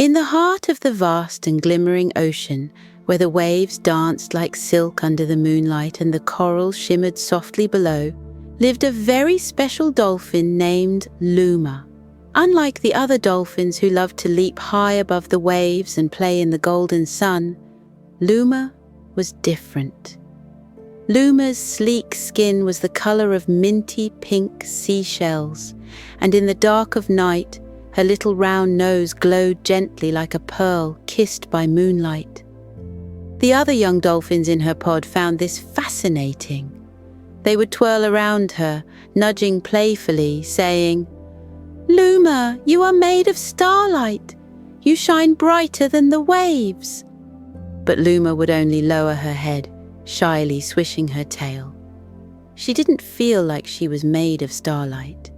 In the heart of the vast and glimmering ocean, where the waves danced like silk under the moonlight and the coral shimmered softly below, lived a very special dolphin named Luma. Unlike the other dolphins who loved to leap high above the waves and play in the golden sun, Luma was different. Luma's sleek skin was the color of minty pink seashells, and in the dark of night, her little round nose glowed gently like a pearl kissed by moonlight. The other young dolphins in her pod found this fascinating. They would twirl around her, nudging playfully, saying, "Luma, you are made of starlight. You shine brighter than the waves." But Luma would only lower her head, shyly swishing her tail. She didn't feel like she was made of starlight.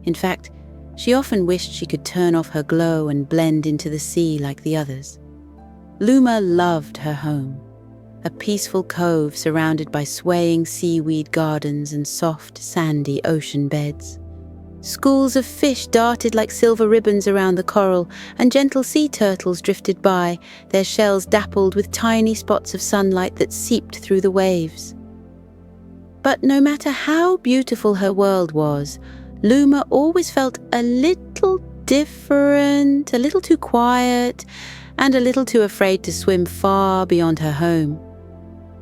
In fact, she often wished she could turn off her glow and blend into the sea like the others. Luma loved her home, a peaceful cove surrounded by swaying seaweed gardens and soft, sandy ocean beds. Schools of fish darted like silver ribbons around the coral, and gentle sea turtles drifted by, their shells dappled with tiny spots of sunlight that seeped through the waves. But no matter how beautiful her world was, Luma always felt a little different, a little too quiet, and a little too afraid to swim far beyond her home.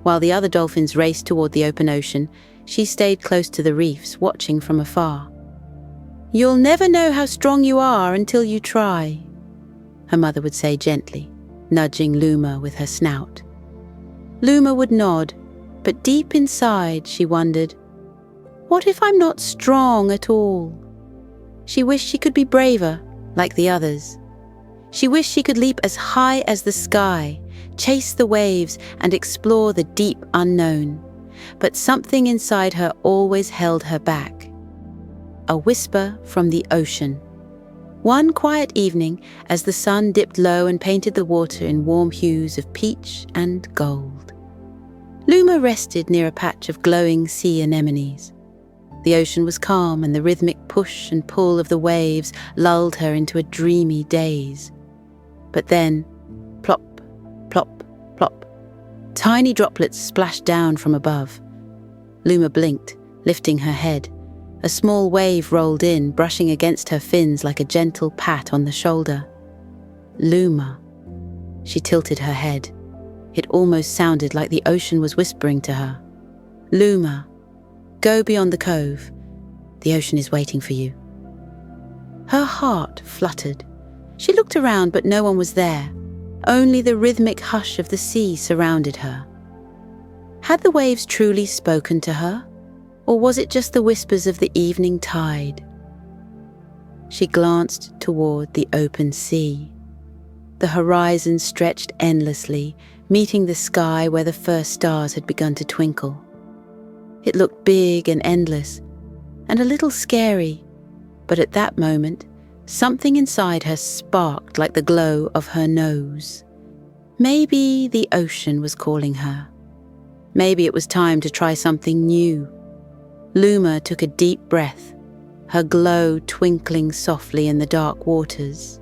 While the other dolphins raced toward the open ocean, she stayed close to the reefs, watching from afar. "You'll never know how strong you are until you try," her mother would say gently, nudging Luma with her snout. Luma would nod, but deep inside she wondered, what if I'm not strong at all? She wished she could be braver, like the others. She wished she could leap as high as the sky, chase the waves, and explore the deep unknown. But something inside her always held her back. A whisper from the ocean. One quiet evening, as the sun dipped low and painted the water in warm hues of peach and gold, Luma rested near a patch of glowing sea anemones. The ocean was calm, and the rhythmic push and pull of the waves lulled her into a dreamy daze. But then, plop, plop, plop, tiny droplets splashed down from above. Luma blinked, lifting her head. A small wave rolled in, brushing against her fins like a gentle pat on the shoulder. "Luma." She tilted her head. It almost sounded like the ocean was whispering to her. "Luma, go beyond the cove. The ocean is waiting for you." Her heart fluttered. She looked around, but no one was there. Only the rhythmic hush of the sea surrounded her. Had the waves truly spoken to her? Or was it just the whispers of the evening tide? She glanced toward the open sea. The horizon stretched endlessly, meeting the sky where the first stars had begun to twinkle. It looked big and endless, and a little scary, but at that moment, something inside her sparked like the glow of her nose. Maybe the ocean was calling her. Maybe it was time to try something new. Luma took a deep breath, her glow twinkling softly in the dark waters.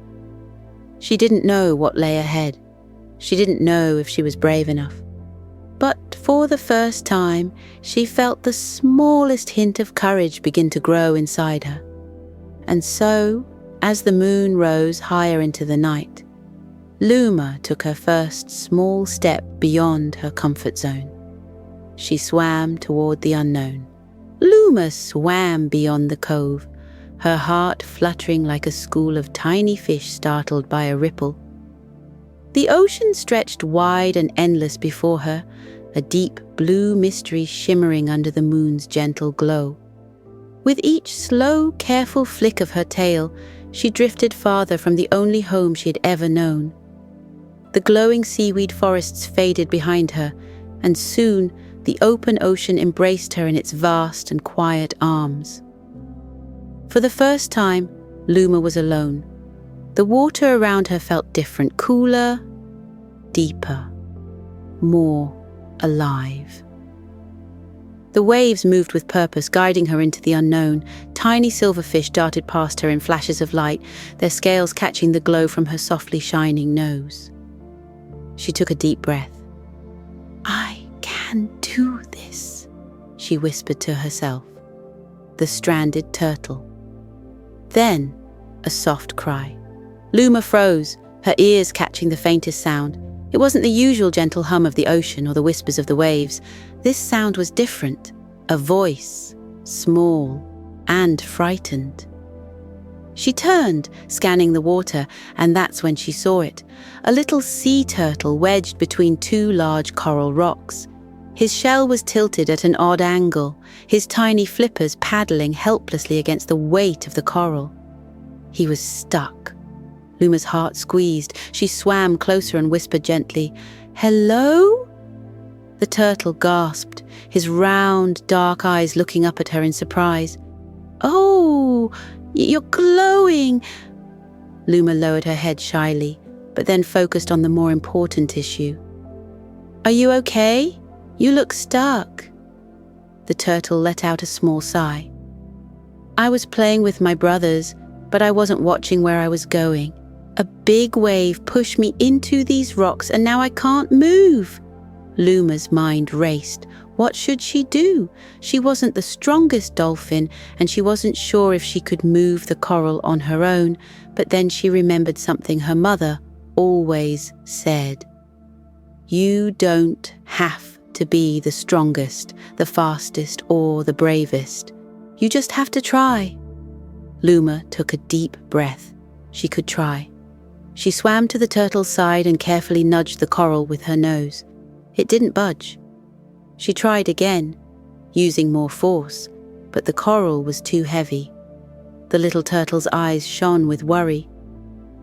She didn't know what lay ahead. She didn't know if she was brave enough. But for the first time, she felt the smallest hint of courage begin to grow inside her. And so, as the moon rose higher into the night, Luma took her first small step beyond her comfort zone. She swam toward the unknown. Luma swam beyond the cove, her heart fluttering like a school of tiny fish startled by a ripple. The ocean stretched wide and endless before her, a deep blue mystery shimmering under the moon's gentle glow. With each slow, careful flick of her tail, she drifted farther from the only home she had ever known. The glowing seaweed forests faded behind her, and soon the open ocean embraced her in its vast and quiet arms. For the first time, Luma was alone. The water around her felt different, cooler, deeper, more alive. The waves moved with purpose, guiding her into the unknown. Tiny silverfish darted past her in flashes of light, their scales catching the glow from her softly shining nose. She took a deep breath. "I can do this," she whispered to herself. The stranded turtle. Then, a soft cry. Luma froze, her ears catching the faintest sound. It wasn't the usual gentle hum of the ocean or the whispers of the waves. This sound was different. A voice, small and frightened. She turned, scanning the water, and that's when she saw it. A little sea turtle wedged between two large coral rocks. His shell was tilted at an odd angle, his tiny flippers paddling helplessly against the weight of the coral. He was stuck. Luma's heart squeezed. She swam closer and whispered gently, "Hello?" The turtle gasped, his round, dark eyes looking up at her in surprise. "Oh, you're glowing!" Luma lowered her head shyly, but then focused on the more important issue. "Are you okay? You look stuck." The turtle let out a small sigh. "I was playing with my brothers, but I wasn't watching where I was going. A big wave pushed me into these rocks and now I can't move." Luma's mind raced. What should she do? She wasn't the strongest dolphin and she wasn't sure if she could move the coral on her own, but then she remembered something her mother always said. "You don't have to be the strongest, the fastest, or the bravest. You just have to try." Luma took a deep breath. She could try. She swam to the turtle's side and carefully nudged the coral with her nose. It didn't budge. She tried again, using more force, but the coral was too heavy. The little turtle's eyes shone with worry.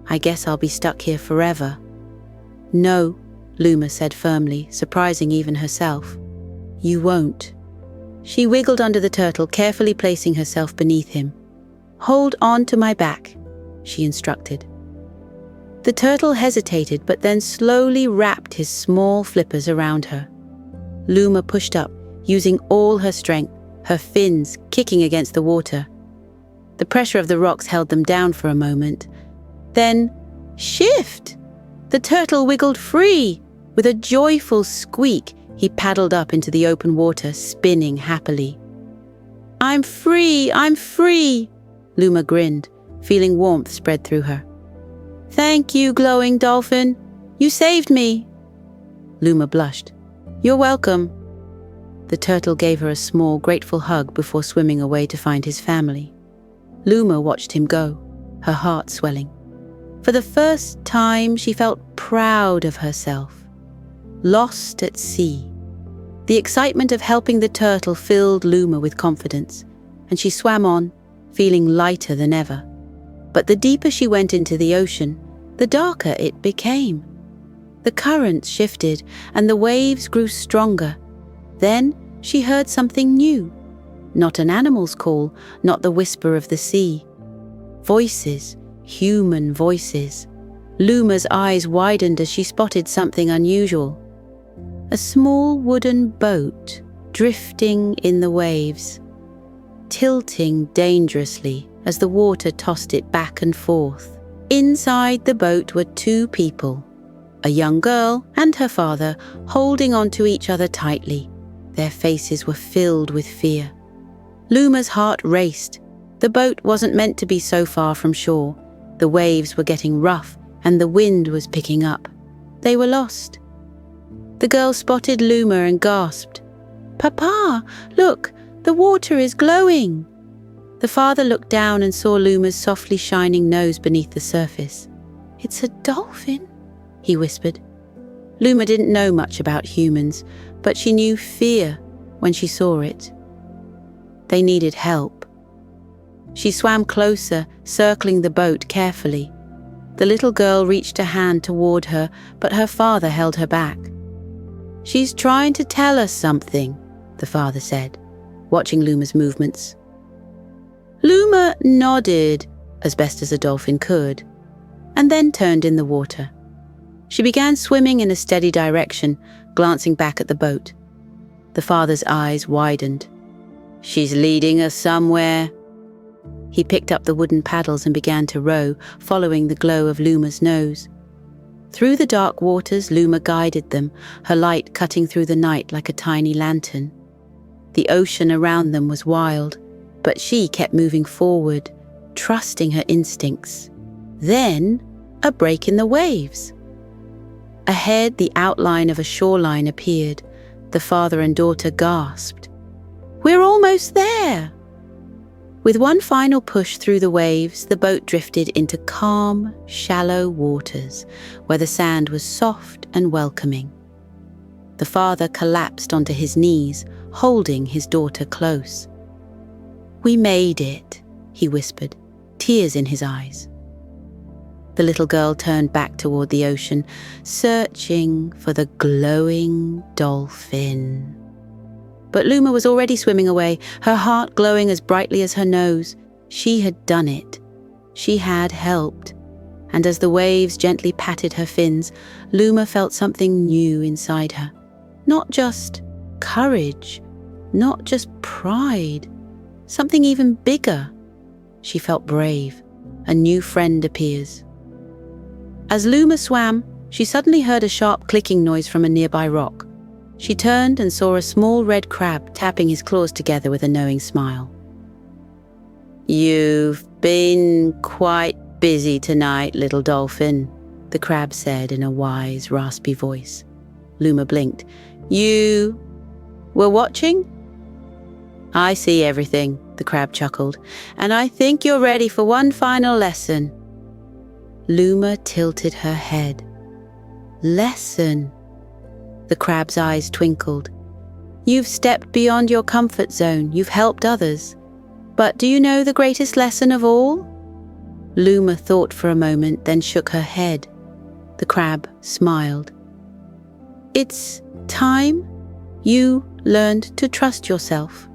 "I guess I'll be stuck here forever." "No," Luma said firmly, surprising even herself. "You won't." She wiggled under the turtle, carefully placing herself beneath him. "Hold on to my back," she instructed. The turtle hesitated, but then slowly wrapped his small flippers around her. Luma pushed up, using all her strength, her fins kicking against the water. The pressure of the rocks held them down for a moment. Then, shift! The turtle wiggled free. With a joyful squeak, he paddled up into the open water, spinning happily. "I'm free! I'm free!" Luma grinned, feeling warmth spread through her. "Thank you, glowing dolphin. You saved me." Luma blushed. "You're welcome." The turtle gave her a small, grateful hug before swimming away to find his family. Luma watched him go, her heart swelling. For the first time, she felt proud of herself. Lost at sea. The excitement of helping the turtle filled Luma with confidence, and she swam on, feeling lighter than ever. But the deeper she went into the ocean, the darker it became. The currents shifted and the waves grew stronger. Then she heard something new. Not an animal's call, not the whisper of the sea. Voices, human voices. Luma's eyes widened as she spotted something unusual. A small wooden boat drifting in the waves, tilting dangerously as the water tossed it back and forth. Inside the boat were two people, a young girl and her father, holding onto each other tightly. Their faces were filled with fear. Luma's heart raced. The boat wasn't meant to be so far from shore. The waves were getting rough and the wind was picking up. They were lost. The girl spotted Luma and gasped, "Papa, look, the water is glowing." The father looked down and saw Luma's softly shining nose beneath the surface. "It's a dolphin," he whispered. Luma didn't know much about humans, but she knew fear when she saw it. They needed help. She swam closer, circling the boat carefully. The little girl reached a hand toward her, but her father held her back. "She's trying to tell us something," the father said, watching Luma's movements. Luma nodded, as best as a dolphin could, and then turned in the water. She began swimming in a steady direction, glancing back at the boat. The father's eyes widened. She's leading us somewhere." He picked up the wooden paddles and began to row, following the glow of Luma's nose. Through the dark waters, Luma guided them, her light cutting through the night like a tiny lantern. The ocean around them was wild, but she kept moving forward, trusting her instincts. Then, a break in the waves. Ahead, the outline of a shoreline appeared. The father and daughter gasped. "We're almost there!" With one final push through the waves, the boat drifted into calm, shallow waters, where the sand was soft and welcoming. The father collapsed onto his knees, holding his daughter close. "We made it," he whispered, tears in his eyes. The little girl turned back toward the ocean, searching for the glowing dolphin. But Luma was already swimming away, her heart glowing as brightly as her nose. She had done it. She had helped. And as the waves gently patted her fins, Luma felt something new inside her. Not just courage, not just pride, something even bigger. She felt brave. A new friend appears. As Luma swam, she suddenly heard a sharp clicking noise from a nearby rock. She turned and saw a small red crab tapping his claws together with a knowing smile. "You've been quite busy tonight, little dolphin," the crab said in a wise, raspy voice. Luma blinked. "You were watching?" "I see everything," the crab chuckled, "and I think you're ready for one final lesson." Luma tilted her head. "Lesson?" The crab's eyes twinkled. "You've stepped beyond your comfort zone. You've helped others. But do you know the greatest lesson of all?" Luma thought for a moment, then shook her head. The crab smiled. "It's time you learned to trust yourself."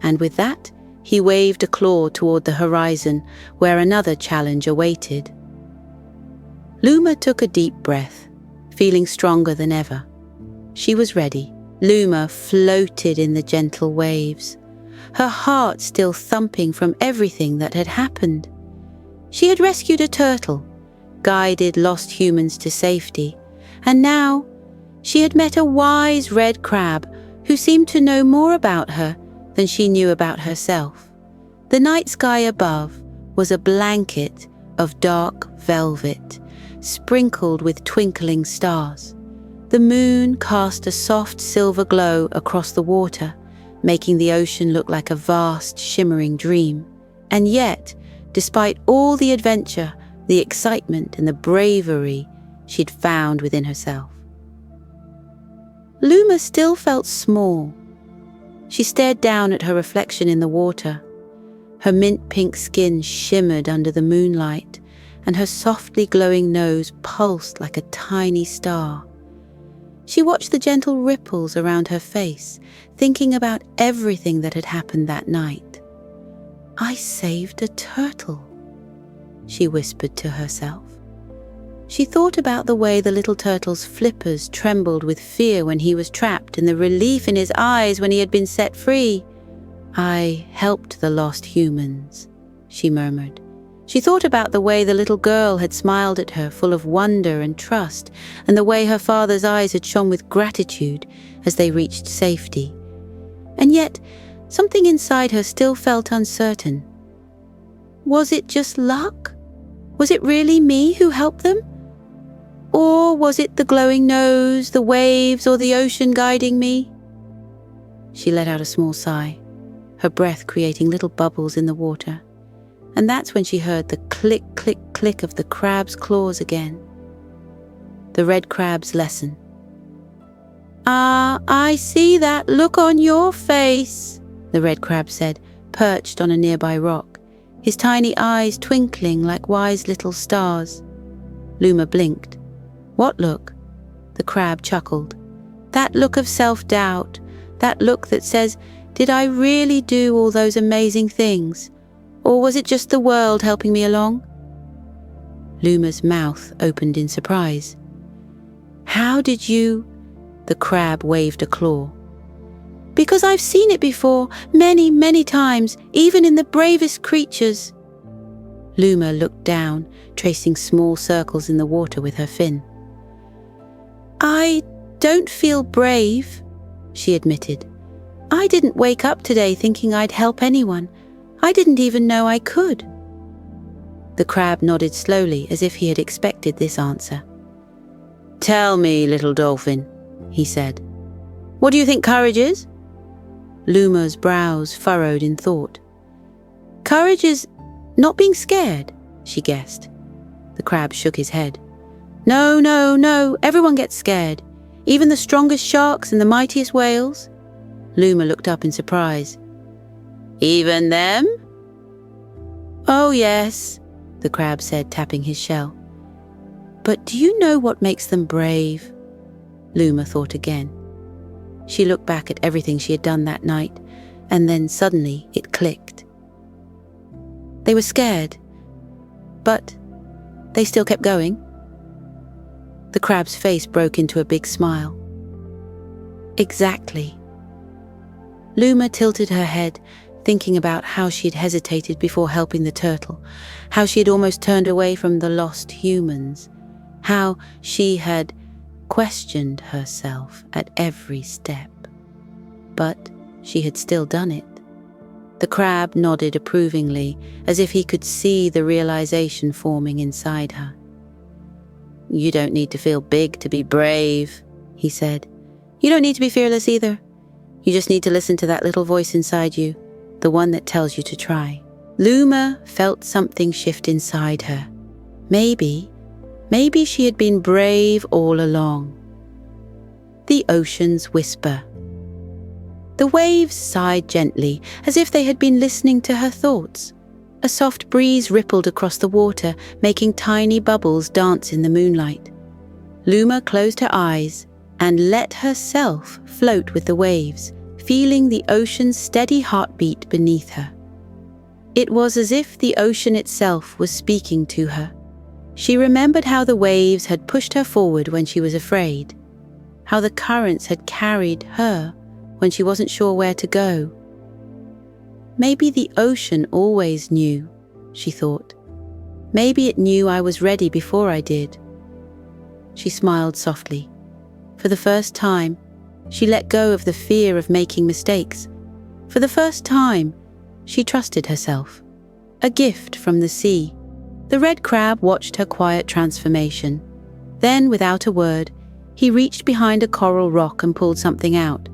And with that, he waved a claw toward the horizon, where another challenge awaited. Luma took a deep breath, feeling stronger than ever. She was ready. Luma floated in the gentle waves, her heart still thumping from everything that had happened. She had rescued a turtle, guided lost humans to safety, and now she had met a wise red crab who seemed to know more about her than she knew about herself. The night sky above was a blanket of dark velvet, sprinkled with twinkling stars. The moon cast a soft silver glow across the water, making the ocean look like a vast, shimmering dream. And yet, despite all the adventure, the excitement, and the bravery she'd found within herself, Luma still felt small. She stared down at her reflection in the water. Her mint-pink skin shimmered under the moonlight, and her softly glowing nose pulsed like a tiny star. She watched the gentle ripples around her face, thinking about everything that had happened that night. "I saved a turtle," she whispered to herself. She thought about the way the little turtle's flippers trembled with fear when he was trapped and the relief in his eyes when he had been set free. "I helped the lost humans," she murmured. She thought about the way the little girl had smiled at her, full of wonder and trust, and the way her father's eyes had shone with gratitude as they reached safety. And yet, something inside her still felt uncertain. Was it just luck? Was it really me who helped them? Or was it the glowing nose, the waves, or the ocean guiding me? She let out a small sigh, her breath creating little bubbles in the water. And that's when she heard the click, click, click of the crab's claws again. The red crab's lesson. "Ah, I see that look on your face," the red crab said, perched on a nearby rock, his tiny eyes twinkling like wise little stars. Luma blinked. "What look?" The crab chuckled. "That look of self-doubt, that look that says, did I really do all those amazing things? Or was it just the world helping me along?" Luma's mouth opened in surprise. "How did you—" The crab waved a claw. Because I've seen it before, many, many times, even in the bravest creatures. Luma looked down, tracing small circles in the water with her fin. I don't feel brave, she admitted. I didn't wake up today thinking I'd help anyone. I didn't even know I could. The crab nodded slowly as if he had expected this answer. Tell me, little dolphin, he said. What do you think courage is? Luma's brows furrowed in thought. Courage is not being scared, she guessed. The crab shook his head. No, no, no, everyone gets scared. Even the strongest sharks and the mightiest whales. Luma looked up in surprise. Even them? Oh, yes, the crab said, tapping his shell. But do you know what makes them brave? Luma thought again. She looked back at everything she had done that night, and then suddenly it clicked. They were scared, but they still kept going. The crab's face broke into a big smile. Exactly. Luma tilted her head, thinking about how she had hesitated before helping the turtle, how she had almost turned away from the lost humans, how she had questioned herself at every step. But she had still done it. The crab nodded approvingly, as if he could see the realization forming inside her. You don't need to feel big to be brave, he said. You don't need to be fearless either. You just need to listen to that little voice inside you, the one that tells you to try. Luma felt something shift inside her. Maybe she had been brave all along. The ocean's whisper. The waves sighed gently, as if they had been listening to her thoughts. A soft breeze rippled across the water, making tiny bubbles dance in the moonlight. Luma closed her eyes and let herself float with the waves, feeling the ocean's steady heartbeat beneath her. It was as if the ocean itself was speaking to her. She remembered how the waves had pushed her forward when she was afraid, how the currents had carried her when she wasn't sure where to go. Maybe the ocean always knew, she thought. Maybe it knew I was ready before I did. She smiled softly. For the first time, she let go of the fear of making mistakes. For the first time, she trusted herself. A gift from the sea. The red crab watched her quiet transformation. Then, without a word, he reached behind a coral rock and pulled something out.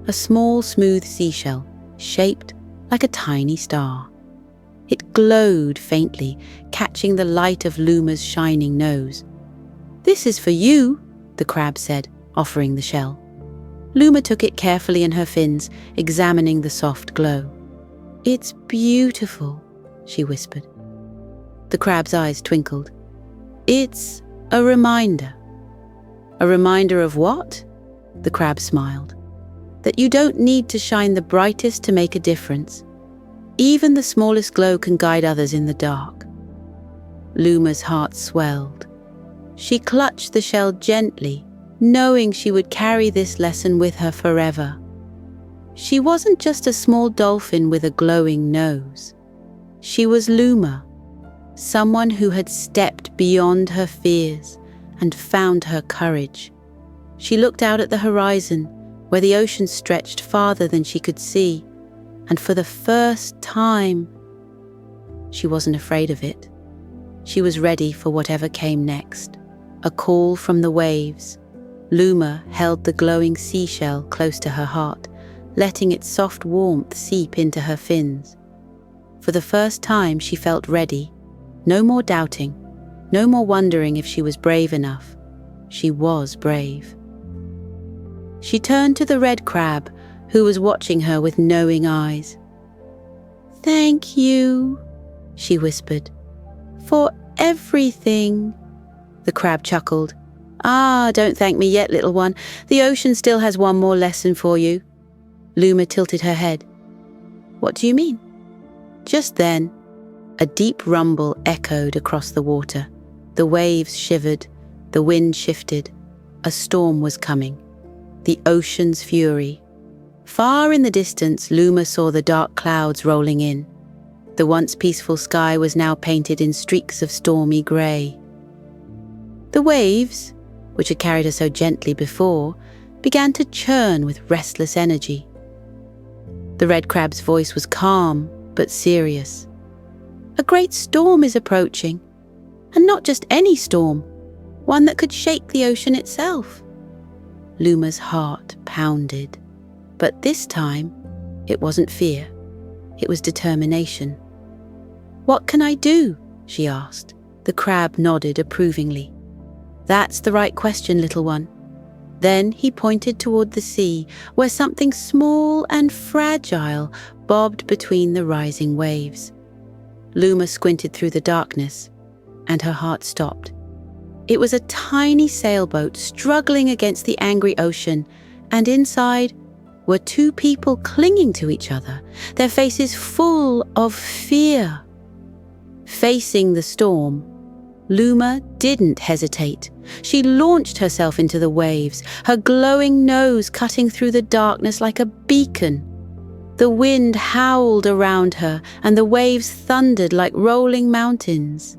A small, smooth seashell, shaped like a tiny star. It glowed faintly, catching the light of Luma's shining nose. This is for you, the crab said, offering the shell. Luma took it carefully in her fins, examining the soft glow. It's beautiful, she whispered. The crab's eyes twinkled. It's a reminder. A reminder of what? The crab smiled. That you don't need to shine the brightest to make a difference. Even the smallest glow can guide others in the dark. Luma's heart swelled. She clutched the shell gently, knowing she would carry this lesson with her forever. She wasn't just a small dolphin with a glowing nose. She was Luma, someone who had stepped beyond her fears and found her courage. She looked out at the horizon, where the ocean stretched farther than she could see, and for the first time, she wasn't afraid of it. She was ready for whatever came next. A call from the waves. Luma held the glowing seashell close to her heart, letting its soft warmth seep into her fins. For the first time, she felt ready. No more doubting, no more wondering if she was brave enough. She was brave. She turned to the red crab, who was watching her with knowing eyes. Thank you, she whispered, for everything. The crab chuckled. Ah, don't thank me yet, little one. The ocean still has one more lesson for you. Luma tilted her head. What do you mean? Just then, a deep rumble echoed across the water. The waves shivered, the wind shifted. A storm was coming. The ocean's fury. Far in the distance, Luma saw the dark clouds rolling in. The once peaceful sky was now painted in streaks of stormy grey. The waves, which had carried her so gently before, began to churn with restless energy. The red crab's voice was calm but serious. A great storm is approaching, and not just any storm, one that could shake the ocean itself. Luma's heart pounded, but this time it wasn't fear, it was determination. "What can I do?" she asked. The crab nodded approvingly. "That's the right question, little one." Then he pointed toward the sea, where something small and fragile bobbed between the rising waves. Luma squinted through the darkness, and her heart stopped. It was a tiny sailboat struggling against the angry ocean, and inside were two people clinging to each other, their faces full of fear. Facing the storm, Luma didn't hesitate. She launched herself into the waves, her glowing nose cutting through the darkness like a beacon. The wind howled around her, and the waves thundered like rolling mountains.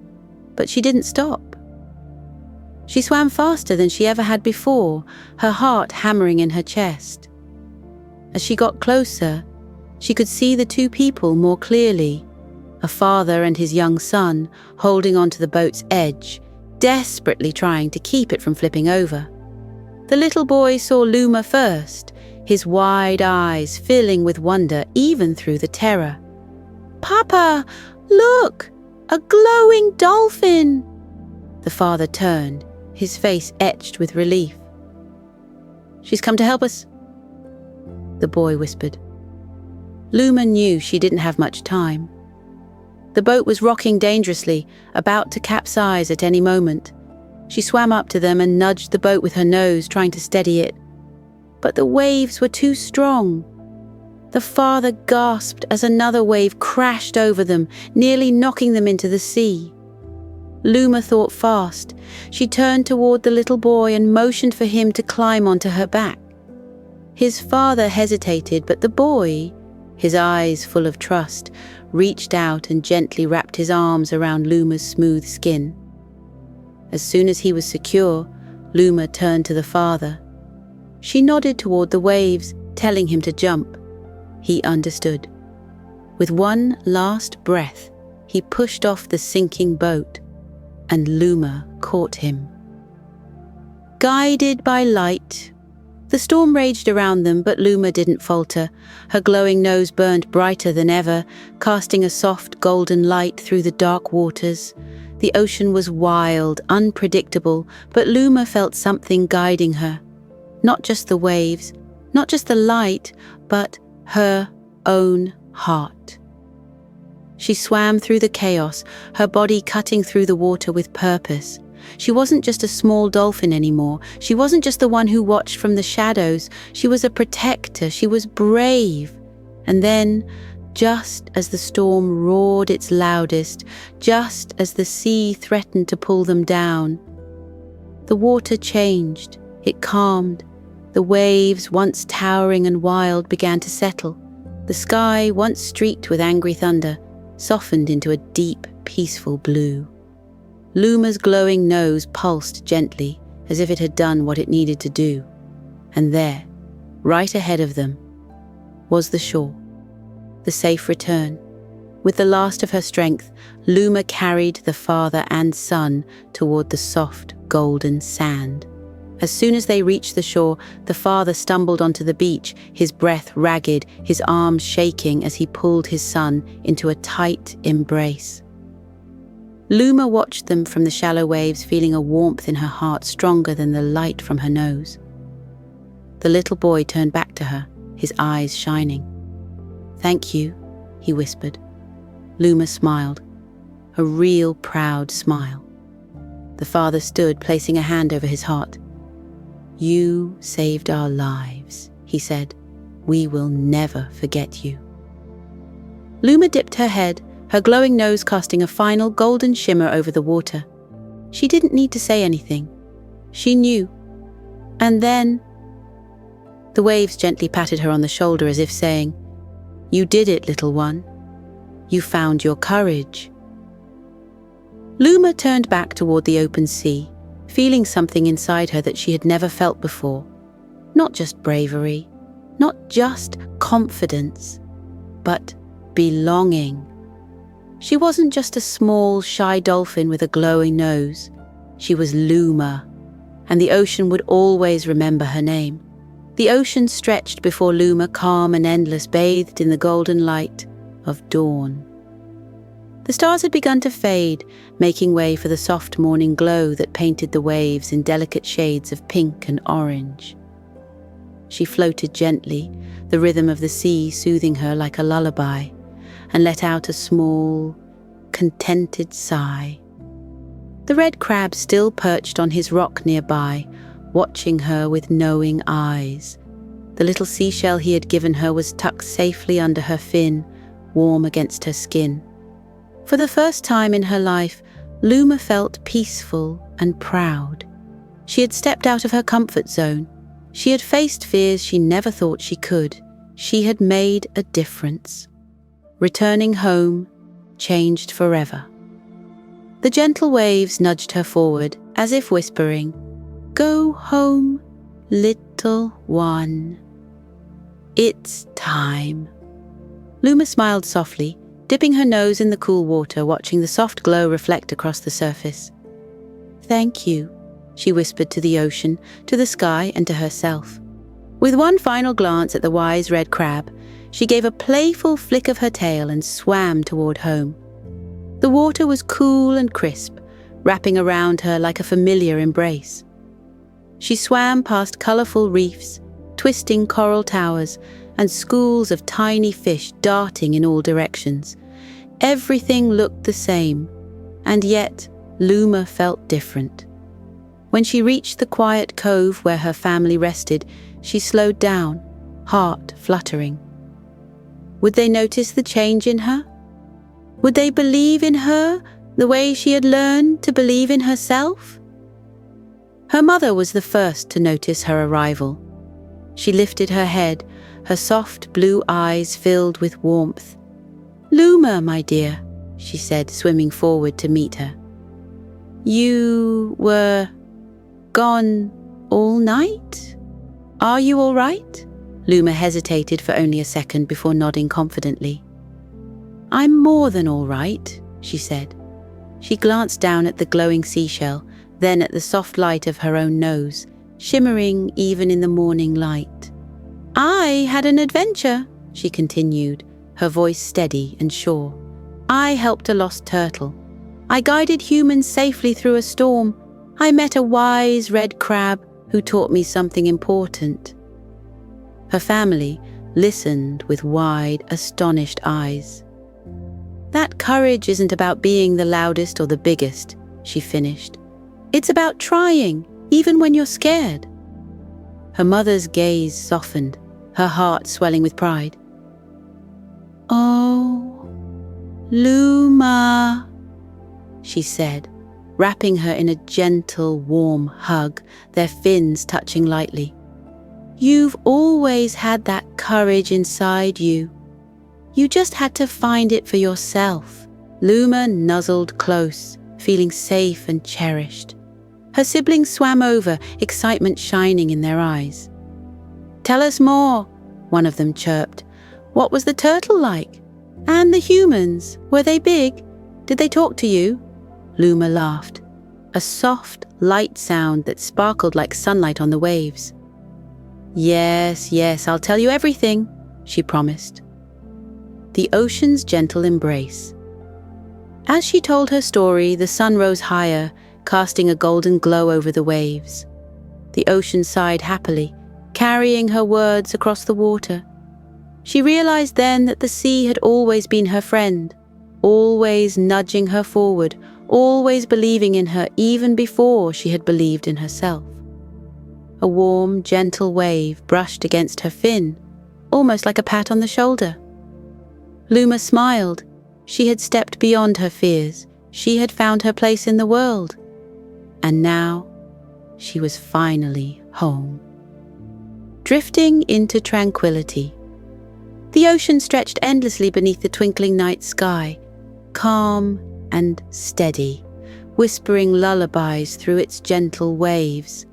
But she didn't stop. She swam faster than she ever had before, her heart hammering in her chest. As she got closer, she could see the two people more clearly. A father and his young son holding onto the boat's edge, desperately trying to keep it from flipping over. The little boy saw Luma first, his wide eyes filling with wonder even through the terror. "Papa, look! A glowing dolphin!" The father turned, his face etched with relief. "She's come to help us," the boy whispered. Luma knew she didn't have much time. The boat was rocking dangerously, about to capsize at any moment. She swam up to them and nudged the boat with her nose, trying to steady it. But the waves were too strong. The father gasped as another wave crashed over them, nearly knocking them into the sea. Luma thought fast. She turned toward the little boy and motioned for him to climb onto her back. His father hesitated, but the boy, his eyes full of trust, reached out and gently wrapped his arms around Luma's smooth skin. As soon as he was secure, Luma turned to the father. She nodded toward the waves, telling him to jump. He understood. With one last breath, he pushed off the sinking boat, and Luma caught him. Guided by light, the storm raged around them, but Luma didn't falter. Her glowing nose burned brighter than ever, casting a soft golden light through the dark waters. The ocean was wild, unpredictable, but Luma felt something guiding her. Not just the waves, not just the light, but her own heart. She swam through the chaos, her body cutting through the water with purpose. She wasn't just a small dolphin anymore. She wasn't just the one who watched from the shadows. She was a protector. She was brave. And then, just as the storm roared its loudest, just as the sea threatened to pull them down, the water changed. It calmed. The waves, once towering and wild, began to settle. The sky, once streaked with angry thunder, softened into a deep, peaceful blue. Luma's glowing nose pulsed gently, as if it had done what it needed to do. And there, right ahead of them, was the shore, the safe return. With the last of her strength, Luma carried the father and son toward the soft, golden sand. As soon as they reached the shore, the father stumbled onto the beach, his breath ragged, his arms shaking as he pulled his son into a tight embrace. Luma watched them from the shallow waves, feeling a warmth in her heart stronger than the light from her nose. The little boy turned back to her, his eyes shining. "Thank you," he whispered. Luma smiled, a real proud smile. The father stood, placing a hand over his heart. "You saved our lives," he said. "We will never forget you." Luma dipped her head, her glowing nose casting a final golden shimmer over the water. She didn't need to say anything. She knew. And then, The waves gently patted her on the shoulder as if saying, "You did it, little one. You found your courage." Luma turned back toward the open sea, feeling something inside her that she had never felt before. Not just bravery, not just confidence, but belonging. She wasn't just a small, shy dolphin with a glowing nose. She was Luma, and the ocean would always remember her name. The ocean stretched before Luma, calm and endless, bathed in the golden light of dawn. The stars had begun to fade, making way for the soft morning glow that painted the waves in delicate shades of pink and orange. She floated gently, the rhythm of the sea soothing her like a lullaby, and let out a small, contented sigh. The red crab still perched on his rock nearby, watching her with knowing eyes. The little seashell he had given her was tucked safely under her fin, warm against her skin. For the first time in her life, Luma felt peaceful and proud. She had stepped out of her comfort zone. She had faced fears she never thought she could. She had made a difference. Returning home, changed forever. The gentle waves nudged her forward, as if whispering, "Go home, little one. It's time." Luma smiled softly, dipping her nose in the cool water, watching the soft glow reflect across the surface. "Thank you," she whispered to the ocean, to the sky, and to herself. With one final glance at the wise red crab, she gave a playful flick of her tail and swam toward home. The water was cool and crisp, wrapping around her like a familiar embrace. She swam past colorful reefs, twisting coral towers, and schools of tiny fish darting in all directions. Everything looked the same, and yet Luma felt different. When she reached the quiet cove where her family rested, she slowed down, heart fluttering. Would they notice the change in her? Would they believe in her the way she had learned to believe in herself? Her mother was the first to notice her arrival. She lifted her head, her soft blue eyes filled with warmth. "Luma, my dear," she said, swimming forward to meet her. "You were gone all night? Are you all right?" Luma hesitated for only a second before nodding confidently. "I'm more than all right," she said. She glanced down at the glowing seashell, then at the soft light of her own nose, shimmering even in the morning light. "I had an adventure," she continued, her voice steady and sure. "I helped a lost turtle. I guided humans safely through a storm. I met a wise red crab who taught me something important." Her family listened with wide, astonished eyes. "That courage isn't about being the loudest or the biggest," she finished. "It's about trying, even when you're scared." Her mother's gaze softened, her heart swelling with pride. "Oh, Luma," she said, wrapping her in a gentle, warm hug, their fins touching lightly. "You've always had that courage inside you. You just had to find it for yourself." Luma nuzzled close, feeling safe and cherished. Her siblings swam over, excitement shining in their eyes. "Tell us more," one of them chirped. "What was the turtle like? And the humans, were they big? Did they talk to you?" Luma laughed, a soft, light sound that sparkled like sunlight on the waves. Yes, I'll tell you everything," she promised. The ocean's gentle embrace. As she told her story, the sun rose higher, casting a golden glow over the waves. The ocean sighed happily, carrying her words across the water. She realized then that the sea had always been her friend, always nudging her forward, always believing in her even before she had believed in herself. A warm, gentle wave brushed against her fin, almost like a pat on the shoulder. Luma smiled. She had stepped beyond her fears. She had found her place in the world. And now, she was finally home. drifting into tranquility. The ocean stretched endlessly beneath the twinkling night sky, calm and steady, whispering lullabies through its gentle waves.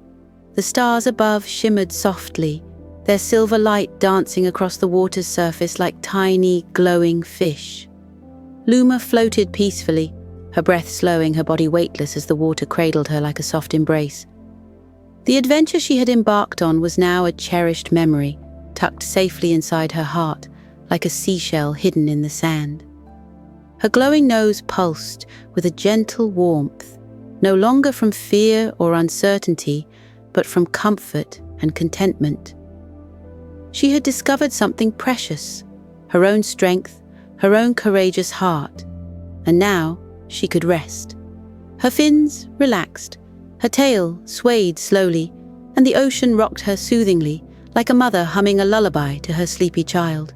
The stars above shimmered softly, their silver light dancing across the water's surface like tiny, glowing fish. Luma floated peacefully, her breath slowing, her body weightless as the water cradled her like a soft embrace. The adventure she had embarked on was now a cherished memory, tucked safely inside her heart, like a seashell hidden in the sand. Her glowing nose pulsed with a gentle warmth, no longer from fear or uncertainty, but from comfort and contentment. She had discovered something precious, her own strength, her own courageous heart, and now she could rest. Her fins relaxed, her tail swayed slowly, and the ocean rocked her soothingly, like a mother humming a lullaby to her sleepy child.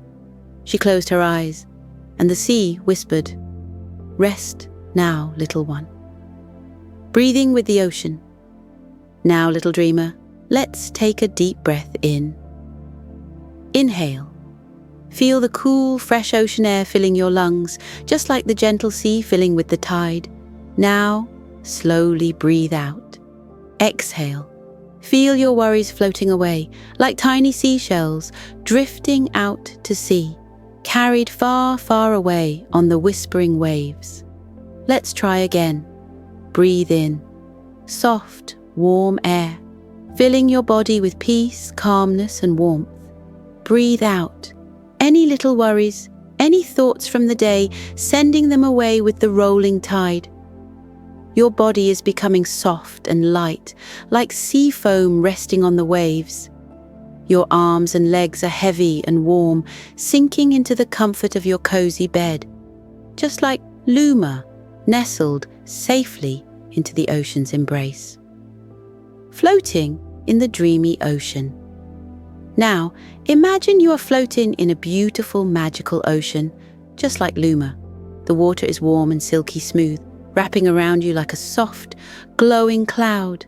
She closed her eyes, and the sea whispered, "Rest now, little one." Breathing with the ocean. Now, little dreamer, let's take a deep breath in. Inhale. Feel the cool, fresh ocean air filling your lungs, just like the gentle sea filling with the tide. Now, slowly breathe out. Exhale. Feel your worries floating away, like tiny seashells, drifting out to sea, carried far, far away on the whispering waves. Let's try again. Breathe in. Soft, warm air, filling your body with peace, calmness, and warmth. Breathe out. Any little worries, any thoughts from the day, sending them away with the rolling tide. Your body is becoming soft and light, like sea foam resting on the waves. Your arms and legs are heavy and warm, sinking into the comfort of your cozy bed, just like Luma, nestled safely into the ocean's embrace. Floating in the dreamy ocean. Now, imagine you are floating in a beautiful, magical ocean, just like Luma. The water is warm and silky smooth, wrapping around you like a soft, glowing cloud.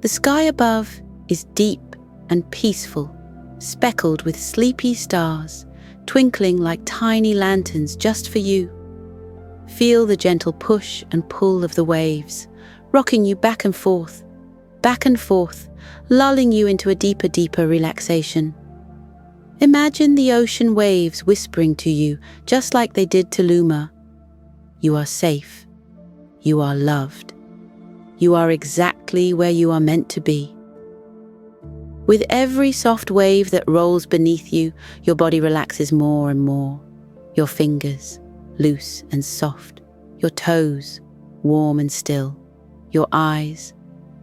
The sky above is deep and peaceful, speckled with sleepy stars, twinkling like tiny lanterns just for you. Feel the gentle push and pull of the waves, rocking you back and forth, lulling you into a deeper relaxation. Imagine the ocean waves whispering to you, just like they did to Luma. You are safe. You are loved. You are exactly where you are meant to be. With every soft wave that rolls beneath you, your body relaxes more and more. Your fingers, loose and soft. Your toes, warm and still. Your eyes,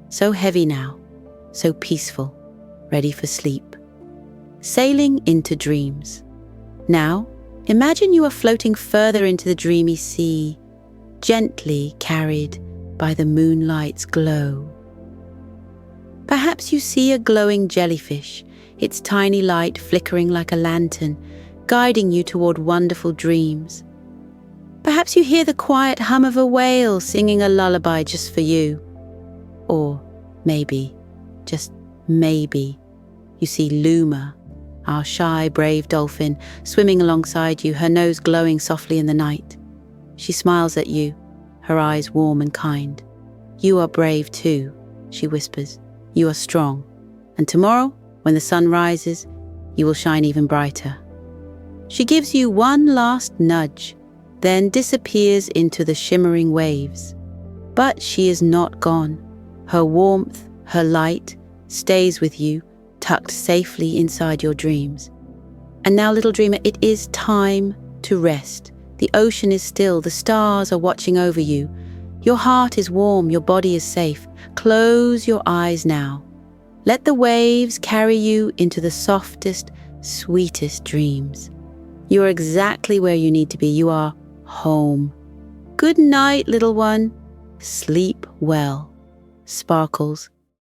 so heavy now, so peaceful, ready for sleep. Sailing into dreams. Now, imagine you are floating further into the dreamy sea, gently carried by the moonlight's glow. Perhaps you see a glowing jellyfish, its tiny light flickering like a lantern, guiding you toward wonderful dreams. Perhaps you hear the quiet hum of a whale singing a lullaby just for you. Or maybe, just maybe, you see Luma, our shy, brave dolphin, swimming alongside you, her nose glowing softly in the night. She smiles at you, her eyes warm and kind. "You are brave too," she whispers. "You are strong. And tomorrow, when the sun rises, you will shine even brighter." She gives you one last nudge, then disappears into the shimmering waves. But she is not gone. Her warmth, her light, stays with you, tucked safely inside your dreams. And now, little dreamer, it is time to rest. The ocean is still, the stars are watching over you. Your heart is warm, your body is safe. Close your eyes now. Let the waves carry you into the softest, sweetest dreams. You are exactly where you need to be. You are home. Good night, little one. Sleep well. Sparkles.